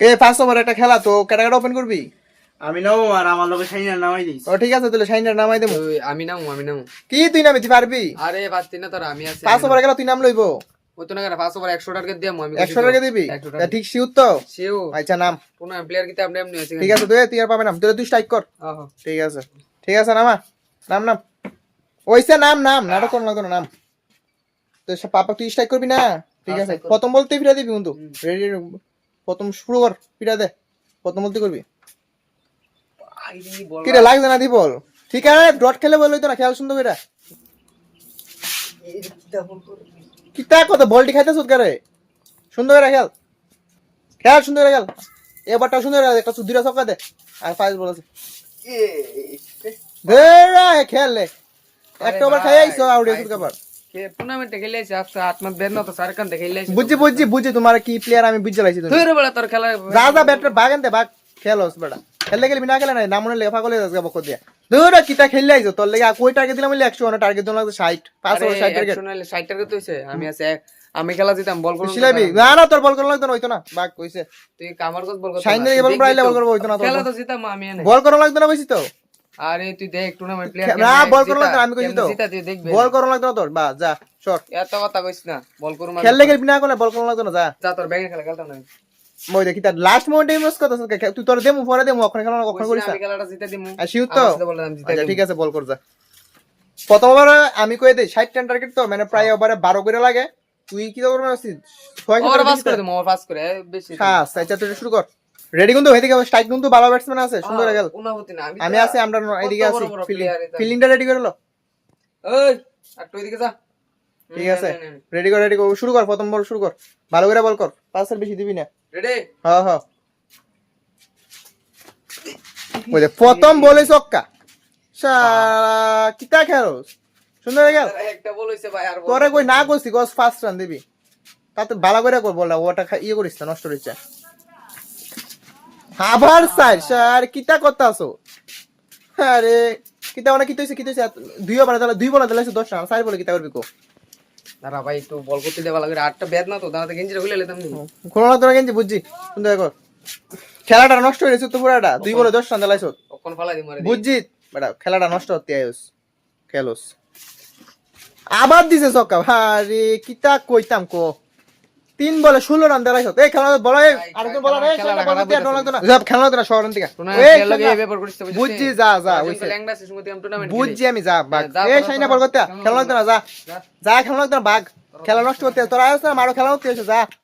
এ 5 over একটা খেলা তো কেটা ওপেন করবি? আমি নাও আর আমার লগে শাইনার নামাই দিস। ও ঠিক আছে তাহলে শাইনার নামাই দেবো। আমি নামু কি তুই নামিতে পারবি? আরে পারতি না তোর, আমি আছি। 5 ওভার খেলা তুই নাম লইবো। ওই তো না 5 ওভার 100 টাকা দিয়াম আমি। 100 টাকা দিবি? তা ঠিক শিওর তো? সেও আচ্ছা নাম। কোন প্লেয়ার কি আপনি এমনি আছে? ঠিক আছে তুই আর পাবে নাম, তুই স্ট্রাইক কর। ঠিক আছে নামা। নাম ওইসে নাম নাটক কোন লাগতো না নাম। তো পাপা তুই স্ট্রাইক করবি না? ঠিক আছে প্রথম বলতে ফিরা দিবি কিন্তু। রেডি প্রথম শুরু কর, ফিরা দে। প্রথম বলতে করবি। কি রে লাগবে না দি বল। ঠিক আছে ডট খেলে বলই তো না, খেয়াল সুন্দর করে। কিতা কত বলটি খাইতে সুদ করে। সুন্দর করে খেল। খেয়াল সুন্দর করে খেল। এবারটা সুন্দর করে একটা দুইটা ছক্কা দে। আর ফাইজ বল আছে। দে রে খেলে। একটা ওভার খাই আইছো আউট হইছো কবার। কে টুর্নামেন্টে খেলে আইছে আপসা আত্মা বের না তো সারকান দেখে খেলে আইছে। বুঝছি তোমার কি প্লেয়ার আমি বুঝতে লাইছি তুমি। তুই রে বড় তোর খেলা যা ব্যাটার বাগান দে বাগ খেলোস বড়া। খেললে না খেলে না নামনে লেখা পাগল হয়ে যাবে বক দিয়া। দুইটা কিটা খেললে আইছো তোর লাগি কই টার্গেট দিলাম বলে 100 না টার্গেট দিলাম 60 5 ওভার 60 টার্গেট। 60 টার্গেট হইছে। আমি আছে আমি খেলা দিতাম বল করব। শিলাবি না তোর বল করল লাগতো না হইতো না বাগ কইছে। তুই কামার গস বল কর। শাইন দিয়ে বল প্রাইলে বল করব হইতো না তোর। খেলা তো জিতাম আমি এনে। বল করল লাগতো না কইছি তো। আরে তুই দেখ টুর্নামেন্ট প্লেয়ার না বল করল লাগতো আমি কইছি তো। জিতা তুই দেখবি। বল করল লাগতো না তোর বা যা শট। এত কথা কইছ না। বল করব মানে। খেললে খেলবি না কোনে বল করল লাগতো না যা। যা তোর ব্যাগে খেলা খেলতাম না। মই দেখি তার লাস্ট মোমেন্টে মিস করতেছ তুই তোর দেমু পরে দেমু ওখানে খেলা কখন করিস আমি খেলাটা জিতা দিমু। আর শিওর তো? জিতা আচ্ছা ঠিক আছে বল কর যা। প্রথম ওভারে আমি কই দেই 60 রান টার্গেট তো মানে প্রায় ওভারে 12 করে লাগে। তুই কি করবি আসছিস 6 ওভার পাস করে দিমু, ওভার পাস করে বেশি। হ্যাঁ আচ্ছা তুই শুরু কর। রেডি কিন্তু হয়ে গেল স্ট্রাইক কিন্তু ভালো ব্যাটসম্যান আছে সুন্দর গেল। উনাহতি না আমি আছি আমরা এদিকে আছি ফিল্ডিংটা রেডি করে লো। ওই আর তুই এদিকে যা। ঠিক আছে রেডি কর শুরু কর প্রথম বল শুরু কর ভালো করে বল কর পাঁচের বেশি দিবি না। রেডি হ্যাঁ ওই যে প্রথম বলে ছক্কা কিতা খেলোস সুন্দর গেল একটা বল হইছে ভাই। আর তোরে কই না করছি গস ফার্স্ট রান দিবি তাতে ভালো করে কর বলটা ওটা ইয়ে করিস না নষ্ট হইছে আবার স্যার কিতা করতে আসো আরে কিতা মানে কি হইছে দুই বলা দিলে 10 রান 4 বলে কিতা করবি কো দাঁড়া ভাই একটু বল করতে দেবা লাগে। আটটা ব্যাট না তো দাঁড়াতে গেঞ্জিটা খুলে লেতাম নি। কোনো না তোরা গেঞ্জি বুঝছি সুন্দর কর খেলাটা নষ্ট হয়ে গেছে তো পুরাটা 2 বলে 10 রান দিলাইছ কখন ফালাই দি মারে বুঝছি বেটা খেলাটা নষ্ট হতে আইস খেলোস আবার দিছে ছক্কা আরে কিতা কইতাম কো 3 বলে 16 রান দিলাইছ এই খেলা বল আরেকজন বল রে খেলাটা বল দিয়া ডন লাগতো না সব খেলা লাগতো না শহর থেকে টুর্নামেন্ট লাগে এই ব্যাপার করিস বুঝছিস। বুঝছি যা হইছে ল্যাংডা সে সময় টুর্নামেন্ট বুঝছি আমি যা বাগ এই সাইনা বল করতে খেলা লাগতো না যা খেলা লাগতো না বাগ খেলা নষ্ট করতে তোরা আইছ না মারো খেলা হতে যা